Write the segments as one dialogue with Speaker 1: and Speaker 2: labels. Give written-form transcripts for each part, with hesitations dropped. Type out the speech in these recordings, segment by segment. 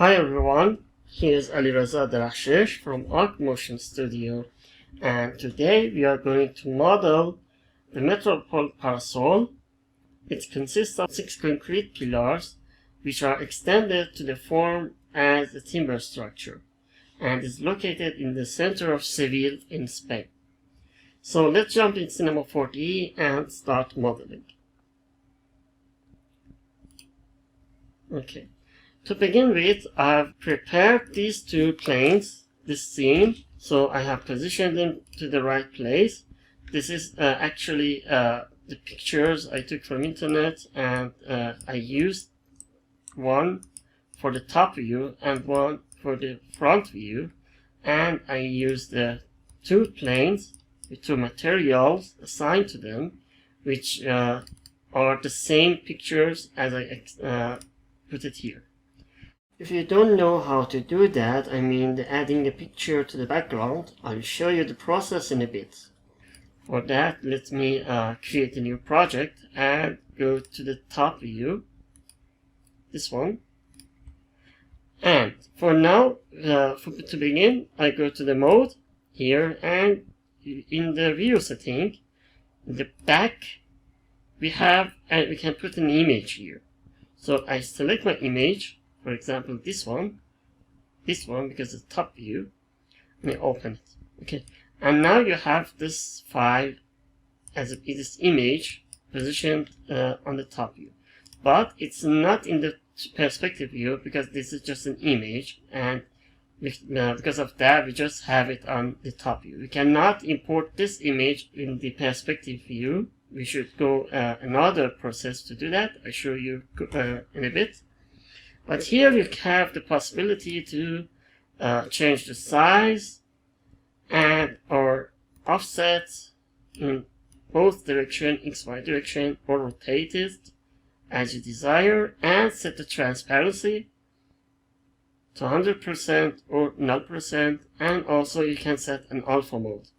Speaker 1: Hi everyone, here's Ali Raza Darashish from Arc Motion Studio, and today we are going to model the Metropol Parasol. It consists of 6 concrete pillars which are extended to the form as a timber structure and is located in the center of Seville in Spain. So let's jump in Cinema 4D and start modeling. Okay. To begin with, I've prepared these two planes, this scene, so I have positioned them to the right place. This is actually the pictures I took from internet, and I used one for the top view and one for the front view, and I used the two planes with two materials assigned to them, which are the same pictures as I put it here. If you don't know how to do that, I mean adding a picture to the background, I'll show you the process in a bit. For that, let me create a new project and go to the top view, this one. And for now, to begin, I go to the mode here, and in the view setting, in the back, we can put an image here. So I select my image. For example, this one because it's top view, and I open it. Okay, and now you have this file as this image positioned on the top view, but it's not in the perspective view because this is just an image, and because of that we just have it on the top view. We cannot import this image in the perspective view. We should go another process to do that. I'll show you in a bit. But here you have the possibility to change the size and or offset in both direction, XY direction, or rotate it as you desire, and set the transparency to 100% or 0%, and also you can set an alpha mode.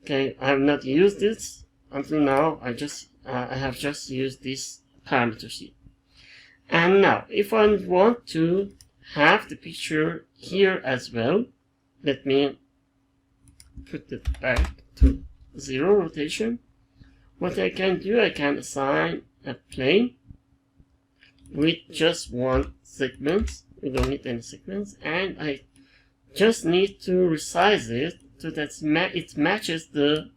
Speaker 1: Okay, I have not used this until now. I have just used these parameters here. And now, if I want to have the picture here as well, let me put it back to 0 rotation. What I can do, I can assign a plane with just one segment. We don't need any segments, and I just need to resize it so that it matches the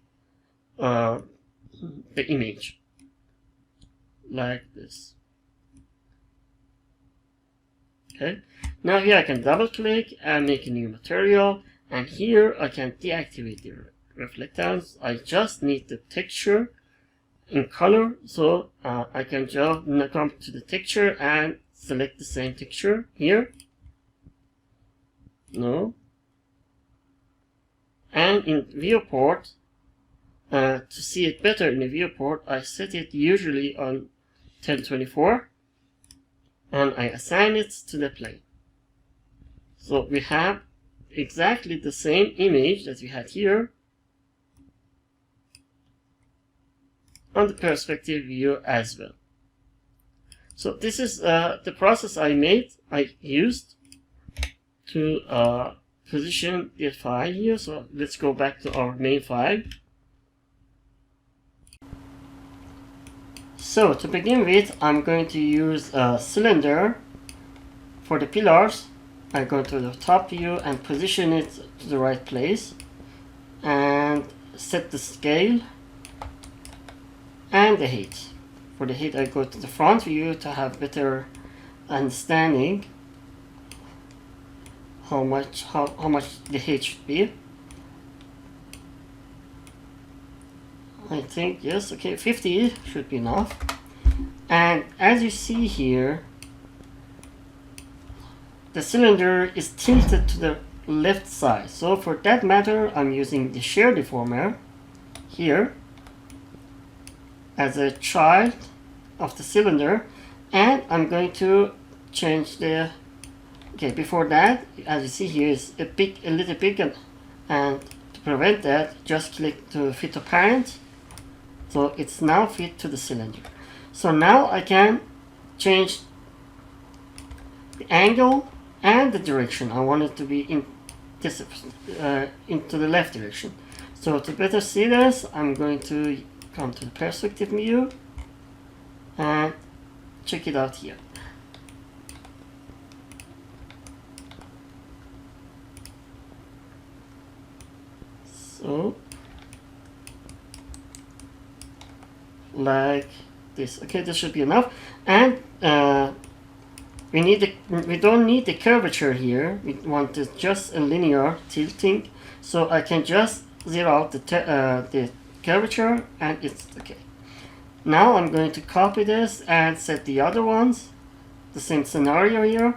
Speaker 1: image, like this. Okay, now here I can double click and make a new material, and here I can deactivate the reflectance. I just need the texture in color, so I can just come to the texture and select the same texture here. No. And in viewport, to see it better in the viewport, I set it usually on 1024. And I assign it to the plane. So we have exactly the same image that we had here on the perspective view as well. So this is the process I used to position the file here. So let's go back to our main file. So to begin with, I'm going to use a cylinder for the pillars. I go to the top view and position it to the right place and set the scale and the height. For the height, I go to the front view to have better understanding how much the height should be. I think, yes, okay, 50 should be enough. And as you see here, the cylinder is tilted to the left side. So for that matter, I'm using the shear deformer here as a child of the cylinder, and I'm going to change the, okay, before that, as you see here, is a little big, and to prevent that, just click to fit to parent. So it's now fit to the cylinder. So now I can change the angle and the direction. I want it to be in this into the left direction. So to better see this, I'm going to come to the perspective view and check it out here. So like this. Okay, this should be enough. And we don't need the curvature here. We want just a linear tilting. So I can just zero out the curvature and it's okay. Now I'm going to copy this and set the other ones, the same scenario here.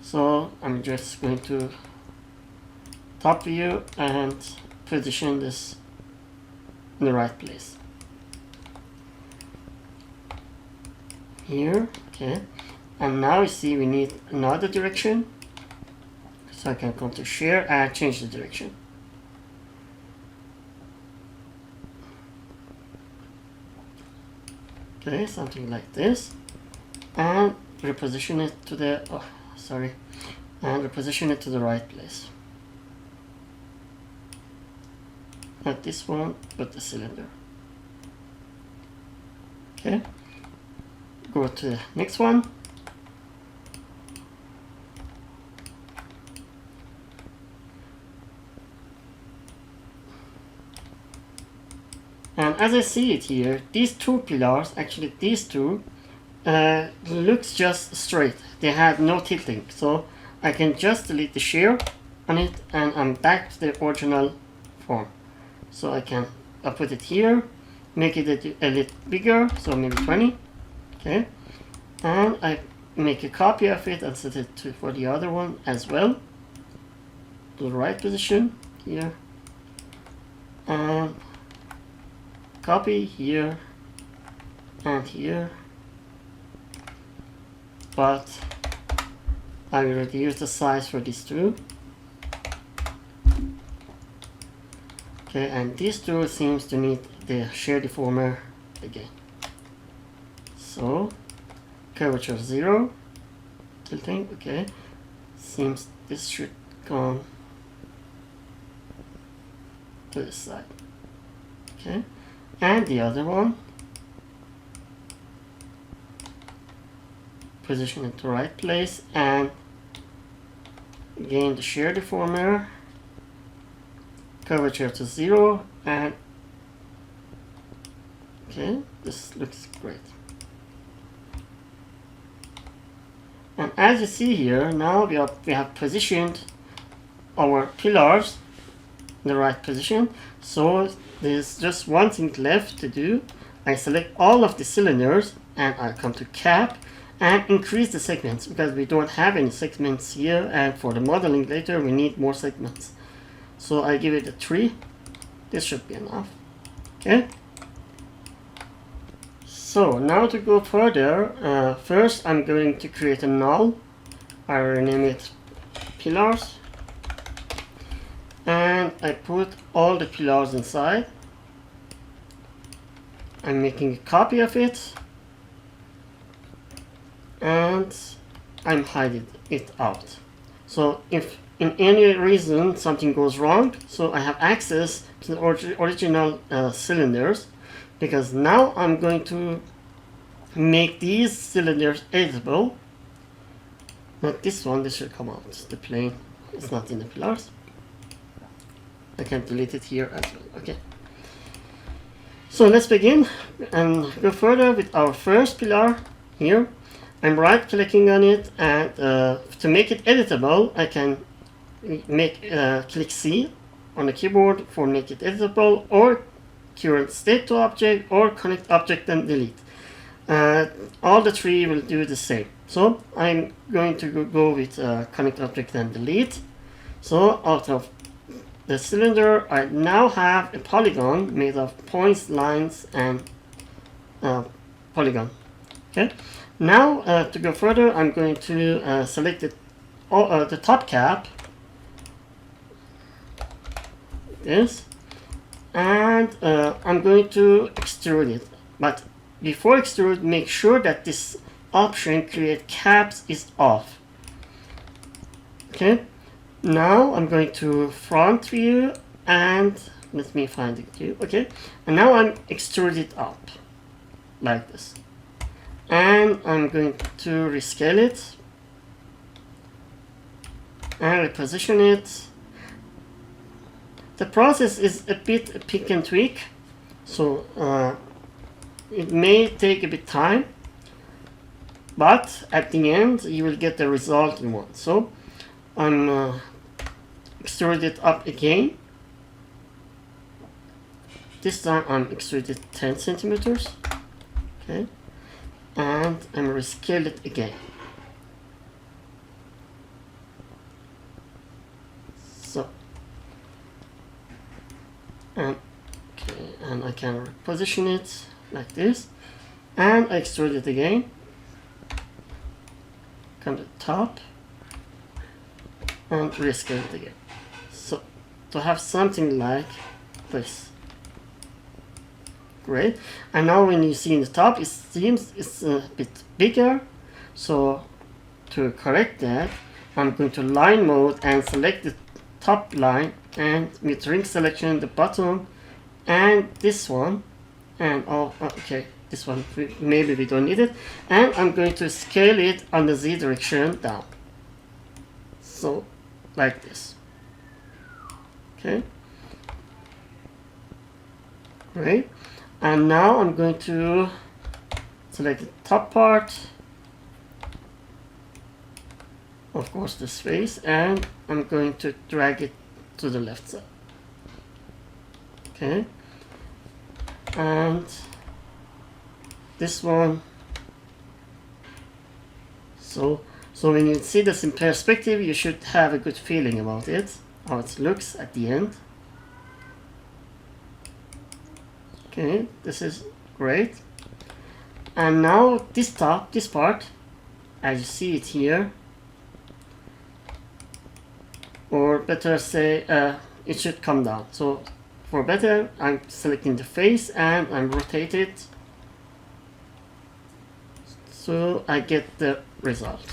Speaker 1: So I'm just going to top view and position this in the right place. Here, okay. And now you see we need another direction. So I can come to share and change the direction. Okay, something like this. And reposition it to the, and reposition it to the right place. Not this one, but the cylinder. Okay. Go to the next one. And as I see it here, these two pillars, actually these two, looks just straight. They had no tilting. So I can just delete the shear on it and I'm back to the original form. So I can put it here, make it a little bigger, so maybe 20. Okay. And I make a copy of it and set it for the other one as well. To the right position here. And copy here and here, but I will reduce the size for these two. Okay, and these two seems to need the shear deformer again. So curvature 0, tilting, okay. Seems this should come to this side. Okay. And the other one, position it to the right place and again the shear deformer, curvature to 0, and okay, this looks great. And as you see here, now we have positioned our pillars in the right position. So there's just one thing left to do. I select all of the cylinders and I come to cap and increase the segments because we don't have any segments here, and for the modeling later we need more segments. So I give it a 3. This should be enough. Okay. So now to go further, first I'm going to create a null. I rename it pillars. And I put all the pillars inside. I'm making a copy of it and I'm hiding it out. So if in any reason something goes wrong, so I have access to the original cylinders, because now I'm going to make these cylinders editable. Not this one, this should come out. The plane is not in the pillars. I can delete it here as well. Okay. So let's begin and go further with our first pillar here. I'm right clicking on it, and to make it editable I can make click C on the keyboard for make it editable, or current state to object, or connect object and delete. All the three will do the same. So I'm going to go with connect object and delete. So out of the cylinder I now have a polygon made of points, lines, and polygon. Okay. Now to go further, I'm going to select the top cap, this, and I'm going to extrude it. But before extrude, make sure that this option create caps is off. Okay, now I'm going to front view and let me find it here. Okay, and now I'm extrude it up like this, and I'm going to rescale it and reposition it. The process is a bit a pick and tweak, so it may take a bit time, but at the end you will get the result you want. So I'm extrude it up again. This time I'm extruded 10 centimeters. Okay, and I'm rescale it again. So, and okay, and I can position it like this, and I extrude it again. Come to the top and rescale it again. So, to have something like this. Great. And now when you see in the top, it seems it's a bit bigger. So to correct that, I'm going to line mode and select the top line, and with ring selection the bottom and this one, and okay, this one maybe we don't need it, and I'm going to scale it on the Z direction down. So like this. Okay. Great. And now I'm going to select the top part, of course the space, and I'm going to drag it to the left side. Okay, and this one. So when you see this in perspective, you should have a good feeling about it, how it looks at the end. Okay, this is great. And now this part, as you see it here, or better say, it should come down. So for better, I'm selecting the face and I'm rotate it, so I get the result.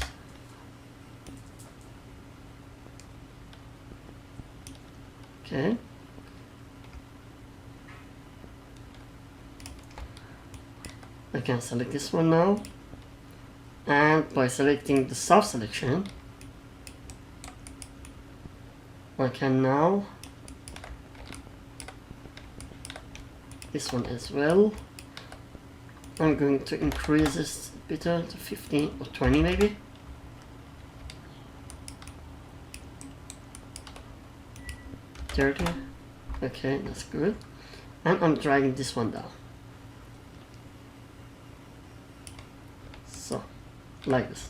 Speaker 1: Okay. I can select this one now, and by selecting the soft selection, I can now this one as well. I'm going to increase this a bit to 15 or 20 maybe. $30. Okay, that's good. And I'm dragging this one down. So, like this.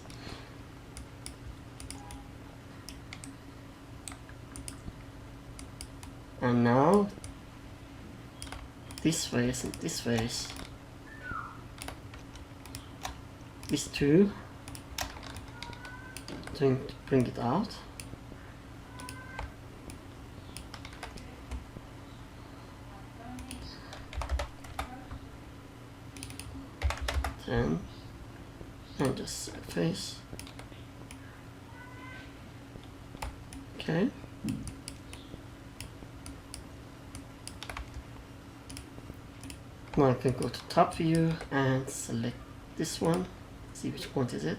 Speaker 1: And now, this face and this face, these two, to bring it out. And just surface. Okay. Now I can go to top view and select this one. See which one is it.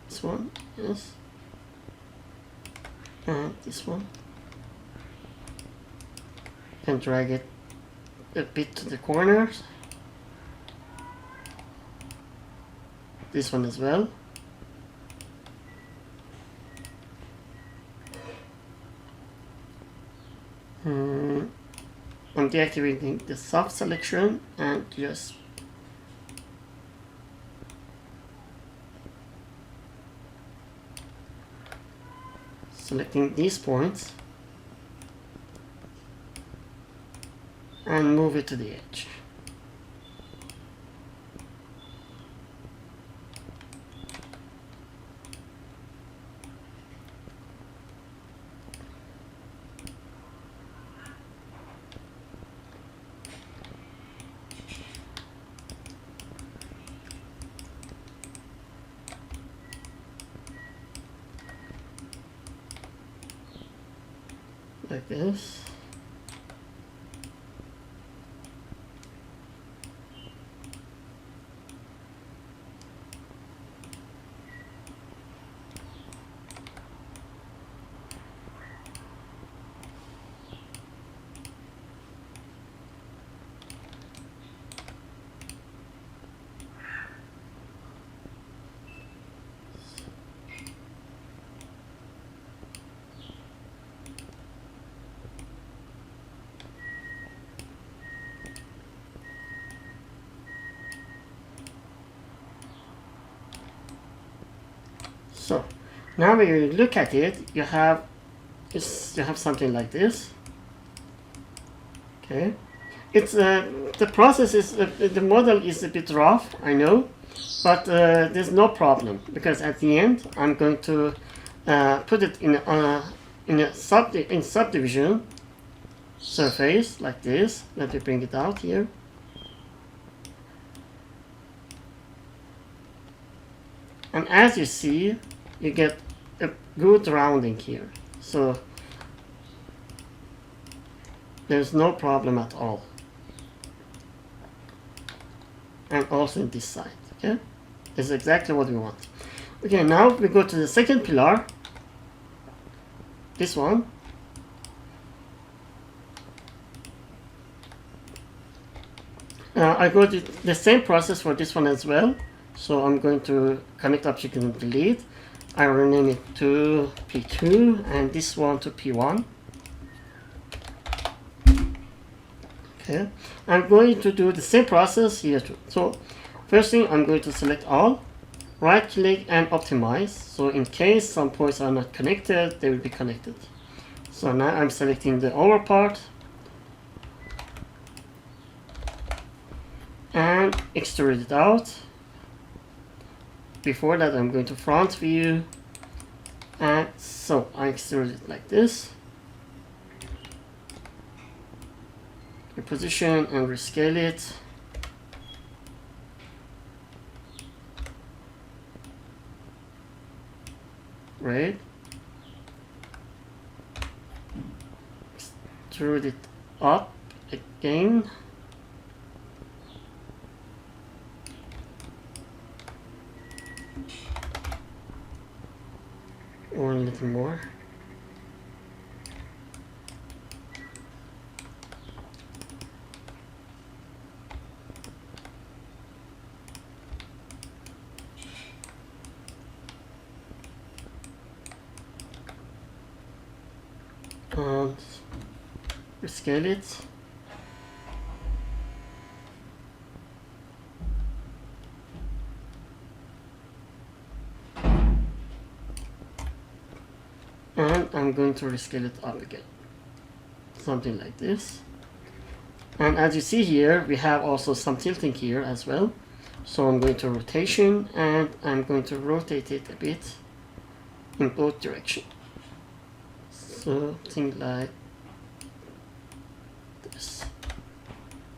Speaker 1: This one, yes. And this one. Can drag it a bit to the corners. This one as well. I'm deactivating the soft selection and just selecting these points and move it to the edge. like this. So now when you look at it, you have something like this. Okay, it's the process is the model is a bit rough, I know, but there's no problem, because at the end I'm going to put it in subdivision surface like this. Let me bring it out here. And as you see, you get a good rounding here. So there's no problem at all. And also in this side, okay? This is exactly what we want. Okay, now we go to the second pillar. This one. I go to the same process for this one as well. So I'm going to connect object and delete. I rename it to P2 and this one to P1. Okay, I'm going to do the same process here too. So first thing, I'm going to select all, right click and optimize. So in case some points are not connected, they will be connected. So now I'm selecting the over part and extrude it out. Before that, I'm going to front view, and so I extrude it like this. Reposition and rescale it. Right. Extrude it up again. Or a little more. And rescale it. And I'm going to rescale it up again. Something like this. And as you see here, we have also some tilting here as well. So I'm going to rotation and I'm going to rotate it a bit in both directions. Something like this.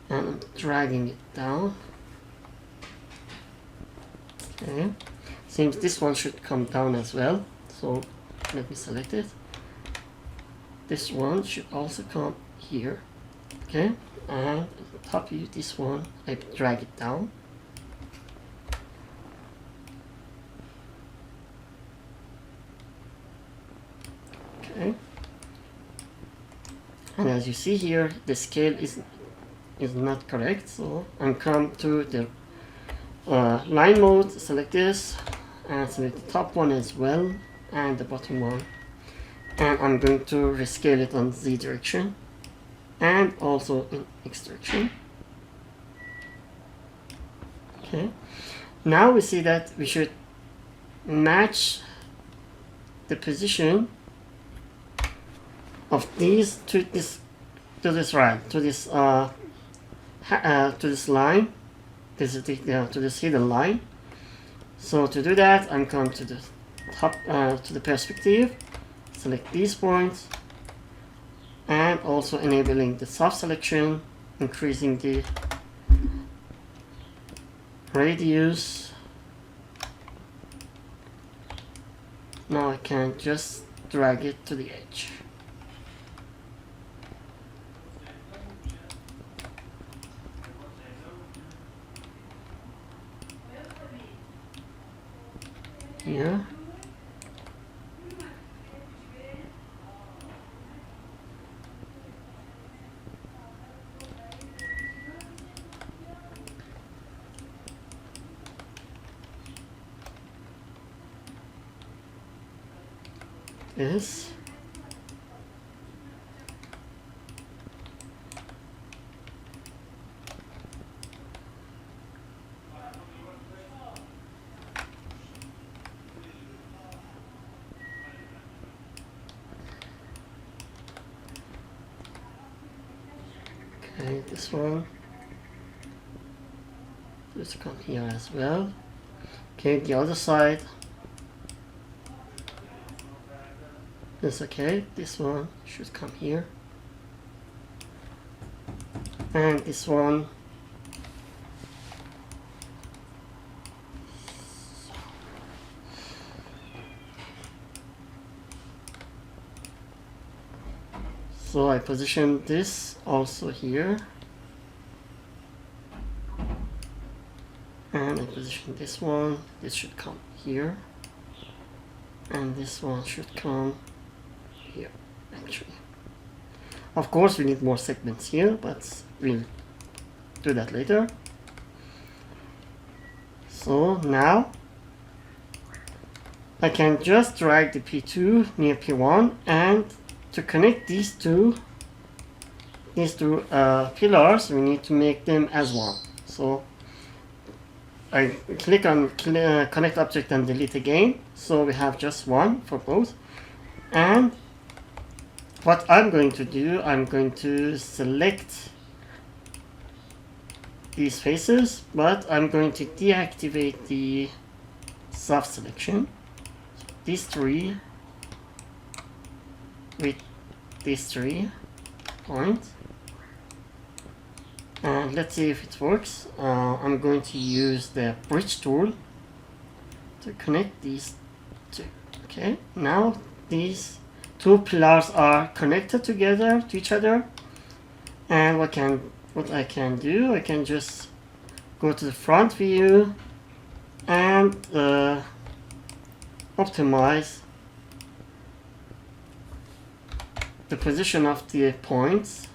Speaker 1: And I'm dragging it down. Okay. Seems this one should come down as well. So let me select it. This one should also come here. Okay. And top view, this one, I drag it down. Okay. And as you see here, the scale is not correct, so I'm come to the line mode, select this, and select the top one as well, and the bottom one. And I'm going to rescale it on Z direction, and also in X direction. Okay. Now we see that we should match the position of these to this line, to this line. This is to this hidden line. So to do that, I'm come to the top to the perspective, select these points, and also enabling the soft selection, increasing the radius. Now I can just drag it to the edge. here. This. Okay, this one. Just come here as well. Okay, the other side. That's okay. This one should come here. And this one. So I position this also here. And I position this one. This should come here. And this one should come here, actually. Of course, we need more segments here, but we'll do that later. So now I can just drag the P2 near P1, and to connect these two pillars, we need to make them as one. So I click on connect object and delete again. So we have just one for both. And what I'm going to do, I'm going to select these faces, but I'm going to deactivate the soft selection. So these three with these 3 points. And let's see if it works. I'm going to use the bridge tool to connect these two. Okay, now these 2 pillars are connected together to each other. And what I can do, I can just go to the front view and optimize the position of the points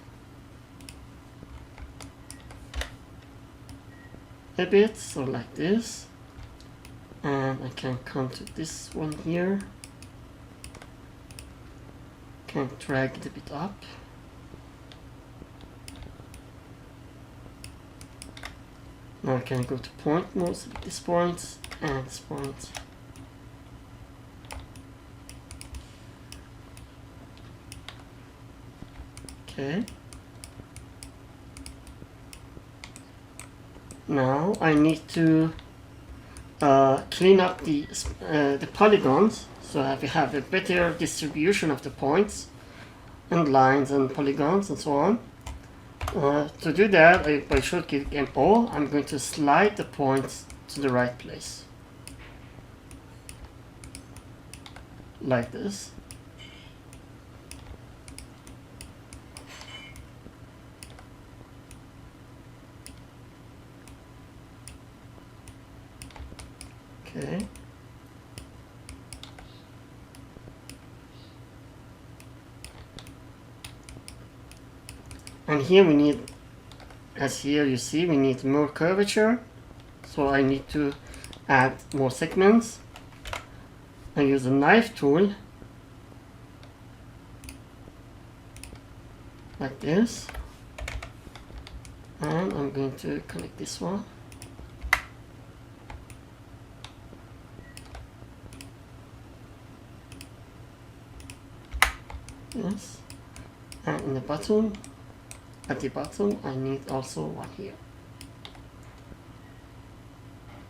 Speaker 1: a bit, so like this. And I can come to this one here, can drag it a bit up. Now I can go to point mode, select this point and this point. Okay. Now I need to clean up the polygons so that we have a better distribution of the points and lines and polygons and so on. To do that, by short-click and O, I'm going to slide the points to the right place, like this. Okay. And here we need, as here you see, we need more curvature. So I need to add more segments. I use a knife tool, like this. And I'm going to connect this one. Yes. And in the bottom, at the bottom, I need also one here.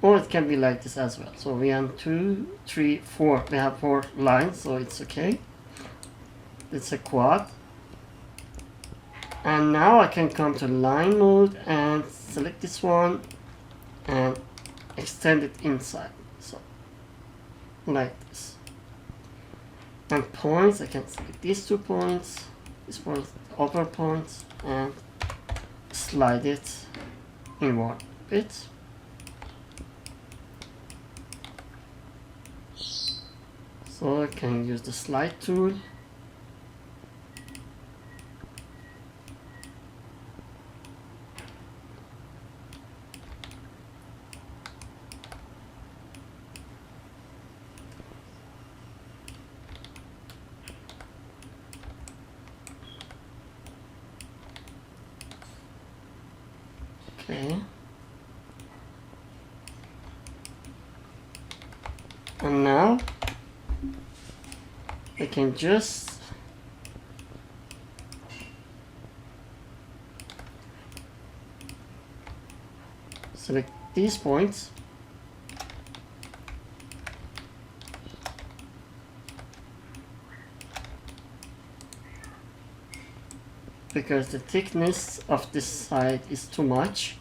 Speaker 1: Or it can be like this as well. So we have 2, 3, 4. We have 4 lines, so it's okay. It's a quad. And now I can come to line mode and select this one and extend it inside. So like this. And points, I can select these 2 points, this point, the upper points, and slide it inward a bit. So I can use the slide tool. Okay. And now I can just select these points because the thickness of this side is too much.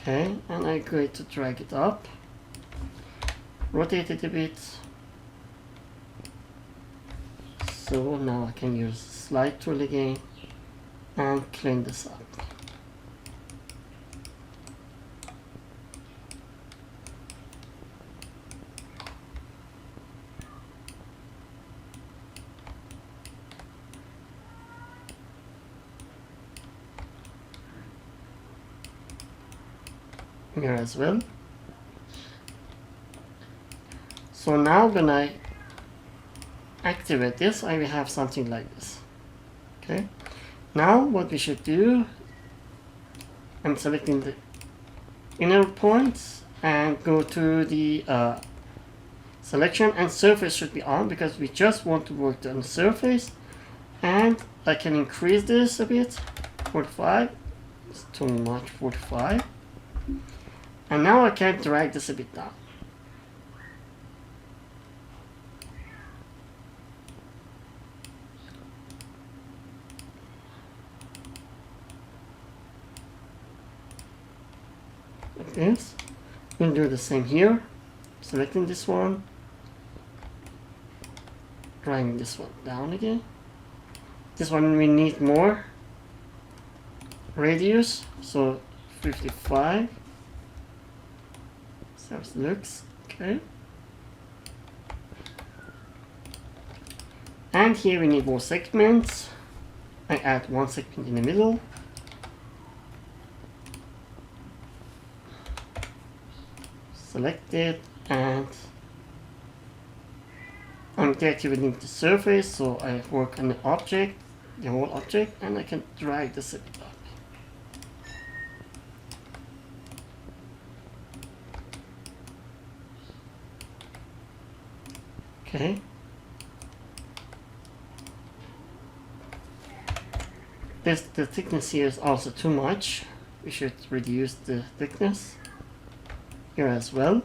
Speaker 1: Okay, and I'm going to drag it up, rotate it a bit. So now I can use the slide tool again and clean this up. Here as well. So now when I activate this, I will have something like this. Okay, now what we should do, I'm selecting the inner points and go to the selection, and surface should be on because we just want to work on the surface. And I can increase this a bit, 45, it's too much, 45. And now I can drag this a bit down. Like this. We'll do the same here. Selecting this one. Dragging this one down again. This one we need more radius, so 55. So it looks okay. And here we need more segments. I add one segment in the middle. Select it, and I'm deactivating the surface, so I work on the object, the whole object, and I can drag this a bit up. Okay. The thickness here is also too much. We should reduce the thickness here as well.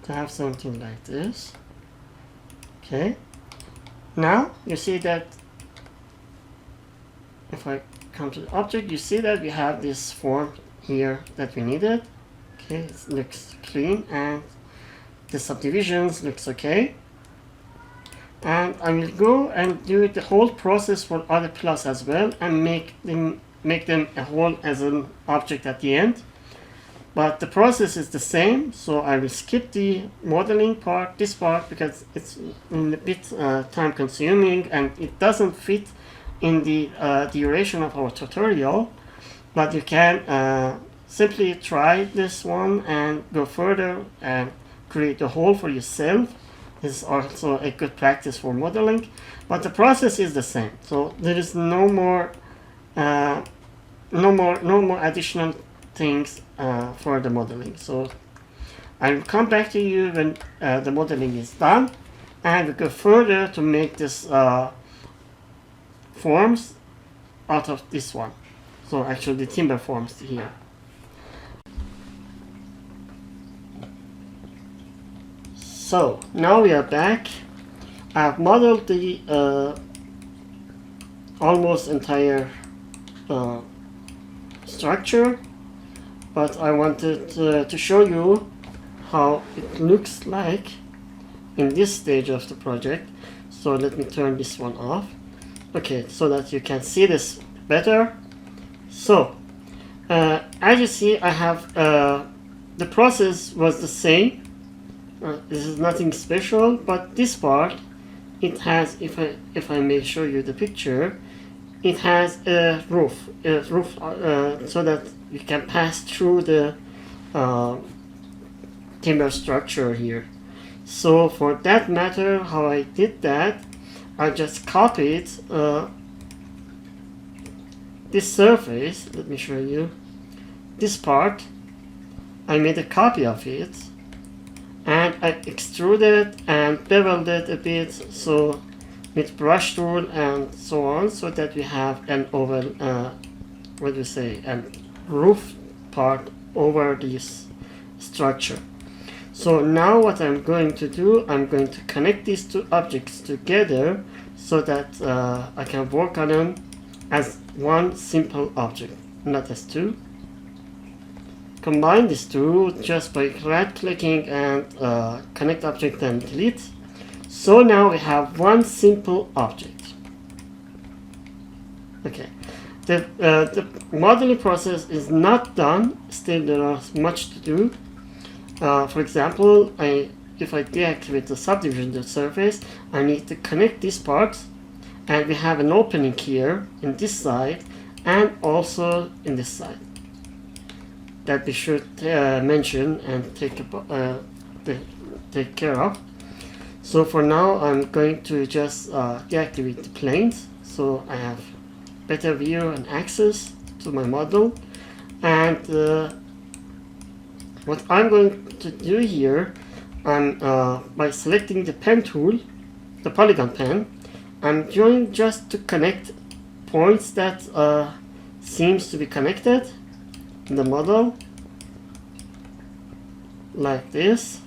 Speaker 1: To have something like this. Okay, now you see that if I come to the object, you see that we have this form here that we needed. Okay, it looks clean and the subdivisions looks okay. And I will go and do the whole process for other plus as well and make them a whole as an object at the end. But the process is the same, so I will skip the modeling part, this part, because it's a bit time consuming and it doesn't fit in the duration of our tutorial. But you can simply try this one and go further and create a whole for yourself. This is also a good practice for modeling, but the process is the same. So there is no more additional things for the modeling. So I will come back to you when the modeling is done, and we go further to make this forms out of this one. So actually the timber forms here. So now we are back I've modeled the almost entire structure, but I wanted to show you how it looks like in this stage of the project. So let me turn this one off. Okay, so that you can see this better. So as you see, I have the process was the same. This is nothing special, but this part, it has, if I may show you the picture, it has a roof so that you can pass through the timber structure here. So for that matter, how I did that, I just copied this surface. Let me show you this part. I made a copy of it and I extruded and beveled it a bit, so with brush tool and so on, so that we have an oval, what do you say, a roof part over this structure. So now what I'm going to do, I'm going to connect these two objects together so that I can work on them as one simple object, not as two. Combine these two just by right clicking and connect object and delete. So now we have one simple object. Okay, the modeling process is not done, still there is much to do. For example, if I deactivate the subdivision surface, I need to connect these parts, and we have an opening here in this side and also in this side that we should mention and take care of. So for now, I'm going to just deactivate the planes, so I have better view and access to my model. And what I'm going to do here, I'm by selecting the pen tool, the polygon pen, I'm going just to connect points that seems to be connected in the model, like this.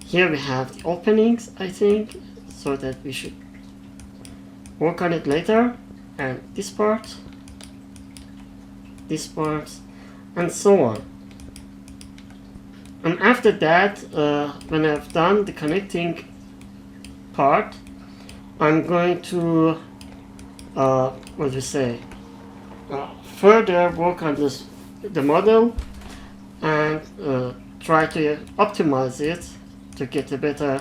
Speaker 1: Here we have the openings, I think, so that we should work on it later, and this part, and so on. And after that, when I've done the connecting part, I'm going to what do you say, further work on the model and try to optimize it to get a better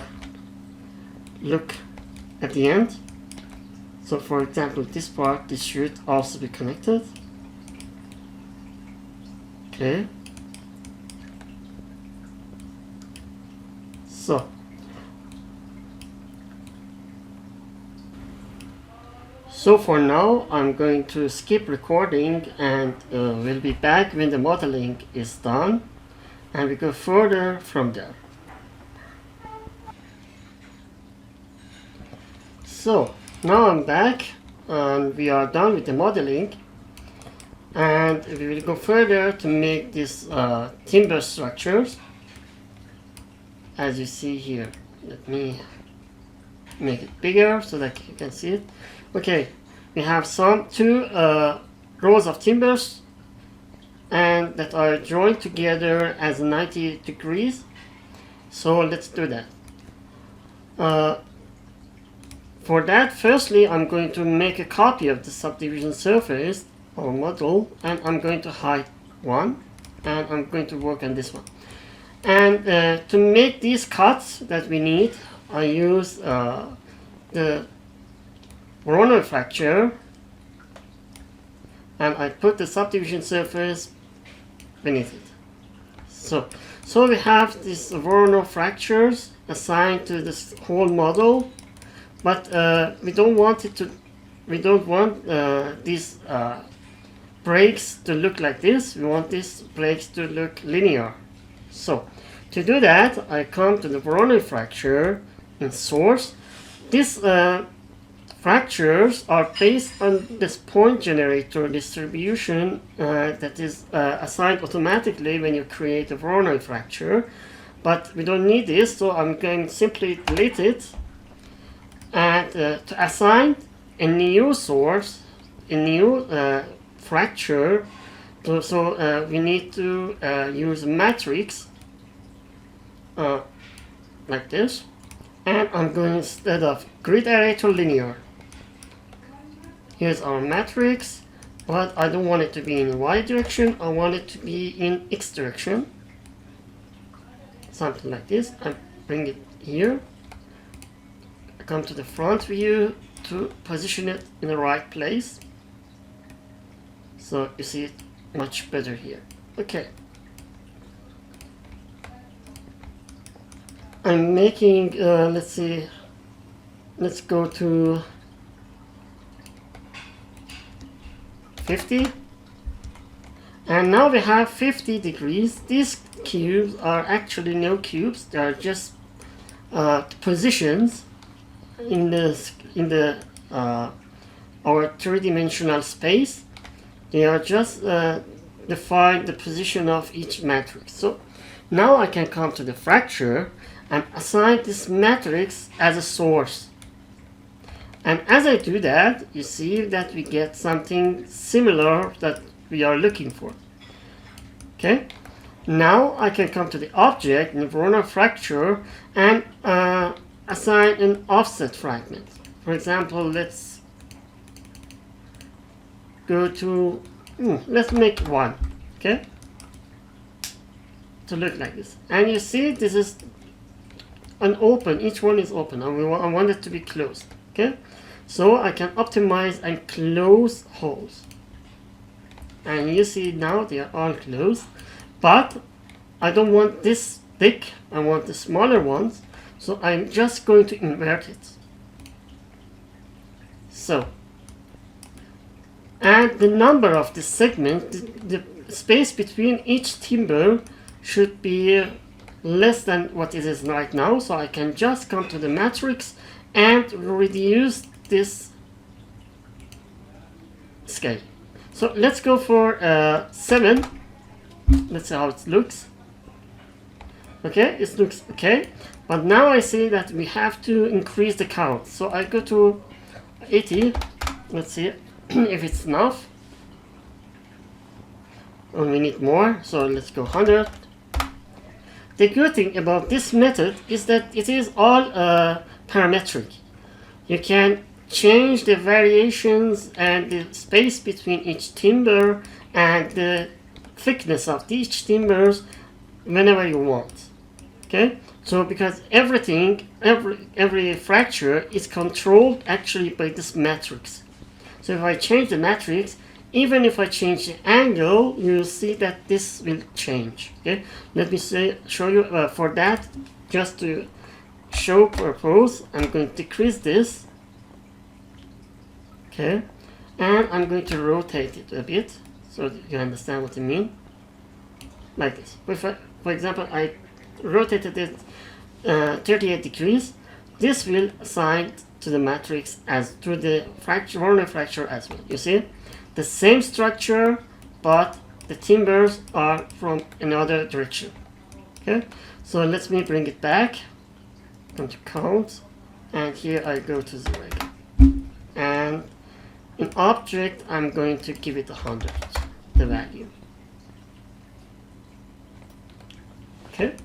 Speaker 1: look at the end. So for example, this part, this should also be connected. Okay. So for now, I'm going to skip recording and we'll be back when the modeling is done, and we go further from there. So now I'm back and we are done with the modeling, and we will go further to make these timber structures, as you see here. Let me make it bigger so that you can see it. Okay, we have two rows of timbers and that are joined together as 90 degrees. So let's do that. For that, firstly, I'm going to make a copy of the subdivision surface or model, and I'm going to hide one, and I'm going to work on this one. And to make these cuts that we need, I use the Voronoi fracture, and I put the subdivision surface beneath it. So we have these Voronoi fractures assigned to this whole model, but we don't want these breaks to look like this. We want these breaks to look linear. So to do that, I come to the Voronoi fracture in source. These fractures are based on this point generator distribution that is assigned automatically when you create a Voronoi fracture, but we don't need this, so I'm going to simply delete it And to assign a new source, a new fracture, so we need to use matrix like this. And I'm going, instead of grid array, to linear. Here's our matrix, but I don't want it to be in Y direction, I want it to be in X direction. Something like this. I bring it here. I come to the front view to position it in the right place. So you see it much better here. Okay. I'm making, let's see, let's go to 50. And now we have 50 degrees. These cubes are actually no cubes. They are just positions in the our three-dimensional space. They are just define the position of each matrix. So now I can come to the fracture and assign this matrix as a source. And as I do that, you see that we get something similar that we are looking for. Okay. Now I can come to the object in the Vray fracture and assign an offset fragment. For example, let's go to, let's make 1, okay? To look like this. And you see this is an open, each one is open, and I want it to be closed, okay? So I can optimize and close holes. And you see now they are all closed, but I don't want this big, I want the smaller ones, so I'm just going to invert it. So, and the number of the segment, the space between each timber should be less than what it is right now, so I can just come to the matrix and reduce this scale. So let's go for 7. Let's see how it looks. Okay, it looks okay, but now I see that we have to increase the count. So I go to 80. Let's see if it's enough. And we need more, so let's go 100. The good thing about this method is that it is all parametric. You can change the variations and the space between each timber and the thickness of each timbers whenever you want. Okay, so because everything, every fracture is controlled actually by this matrix. So if I change the matrix, even if I change the angle, you'll see that this will change. Okay, let me show you for that, just to show purpose, I'm going to decrease this. Okay, and I'm going to rotate it a bit so that you understand what I mean. Like this. For example, I rotated it 38 degrees. This will assign to the matrix as to the Vray fracture as well. You see, the same structure, but the timbers are from another direction. Okay, so let me bring it back. Come to count, and here I go to 0 again. And in object, I'm going to give it 100, the value. Okay.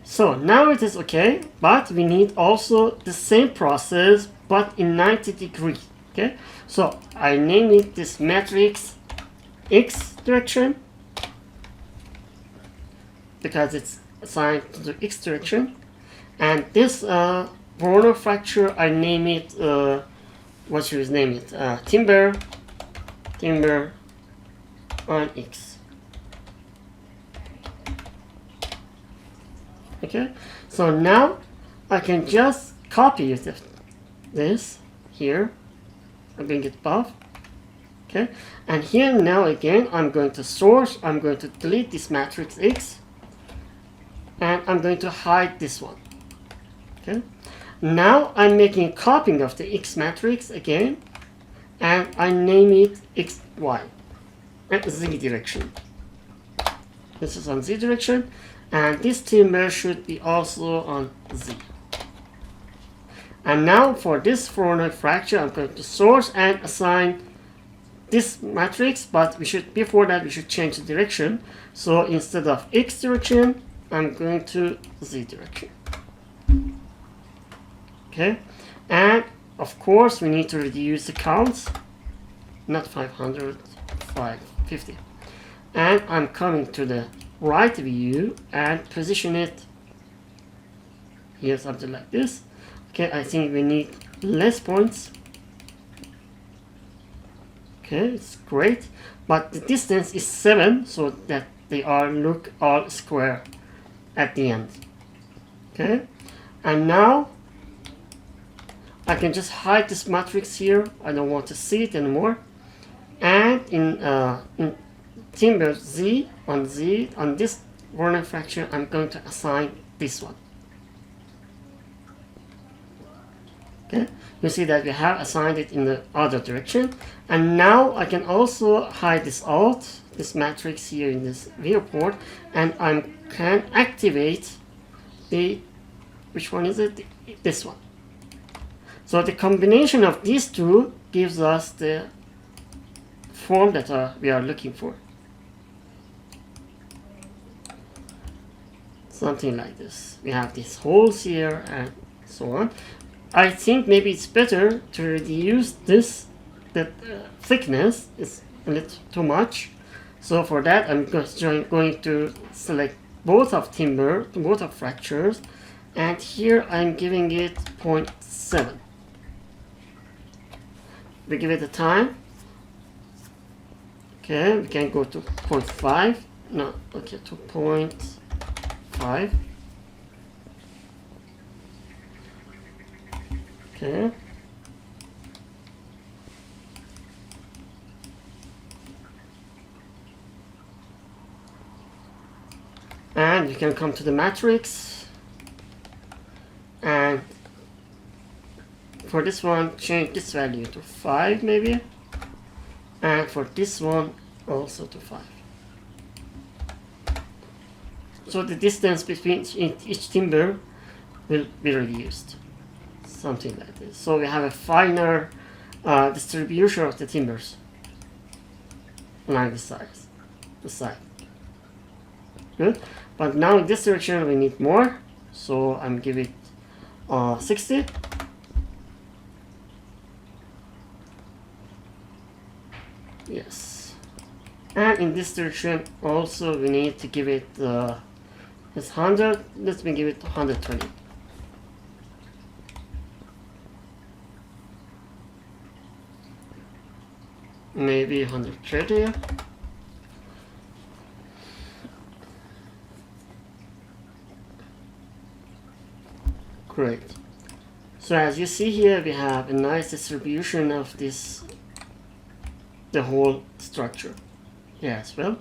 Speaker 1: So now it is okay, but we need also the same process, but in 90 degrees. Okay, so I name it this matrix X direction because it's assigned to the X direction, and this Vray fracture I name it what should we name it? Timber on X. Okay, so now I can just copy this here and bring it above. Okay, and here now again I'm going to source, I'm going to delete this matrix X, and I'm going to hide this one. Okay, now I'm making a copying of the X matrix again, and I name it XY and Z direction. This is on Z direction. And this timber should be also on Z. And now for this 400 fracture, I'm going to source and assign this matrix, but before that we should change the direction. So instead of X direction, I'm going to Z direction. Okay, and of course we need to reduce the counts, not 500, 550. And I'm coming to the right view and position it here, something like this. Okay, I think we need less points. Okay, it's great, but the distance is 7, so that they look all square at the end. Okay, and now I can just hide this matrix here. I don't want to see it anymore. And in timber Z on this corner fracture, I'm going to assign this one. Okay, you see that we have assigned it in the other direction. And now I can also hide this this matrix here in this viewport, and I can activate which one is it? This one. So the combination of these two gives us the form that we are looking for. Something like this. We have these holes here and so on. I think maybe it's better to reduce this. The thickness is a little too much. So for that, I'm going to select both of fractures, and here I'm giving it 0.7. We give it a time. Okay, we can go to 0.5. No, okay, to 0.5. Okay. And you can come to the matrix, and for this one change this value to 5 maybe, and for this one also to 5. So the distance between each timber will be reduced, something like this. So we have a finer distribution of the timbers along the side. Good. But now in this direction we need more, so I'm giving it 60. Yes. And in this direction also we need to give it it's 100. Let me give it 120. Maybe 130. Great. So as you see here, we have a nice distribution of the whole structure here as well.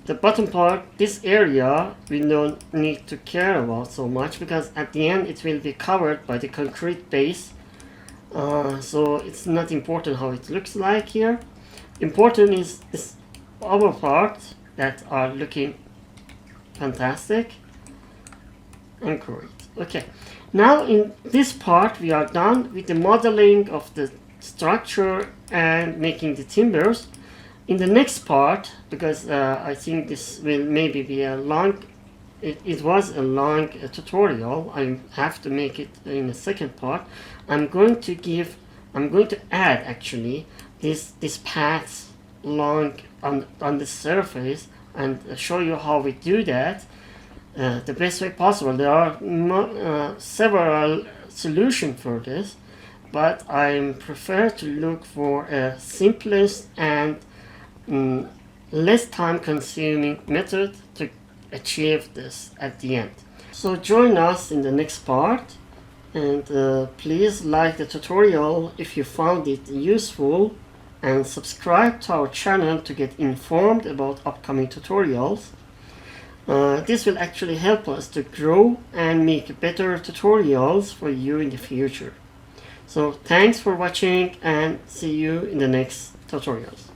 Speaker 1: The bottom part, this area, we don't need to care about so much, because at the end it will be covered by the concrete base. So it's not important how it looks like here. Important is this other part that are looking fantastic and great. Okay, now in this part we are done with the modeling of the structure and making the timbers. In the next part, because I think this will maybe be a long, it was a long tutorial, I have to make it in the second part. I'm going to add actually this path long on the surface and show you how we do that the best way possible. There are several solutions for this, but I prefer to look for a simplest and less time consuming method to achieve this at the end. So join us in the next part, and please like the tutorial if you found it useful, and subscribe to our channel to get informed about upcoming tutorials. This will actually help us to grow and make better tutorials for you in the future. So thanks for watching, and see you in the next tutorials.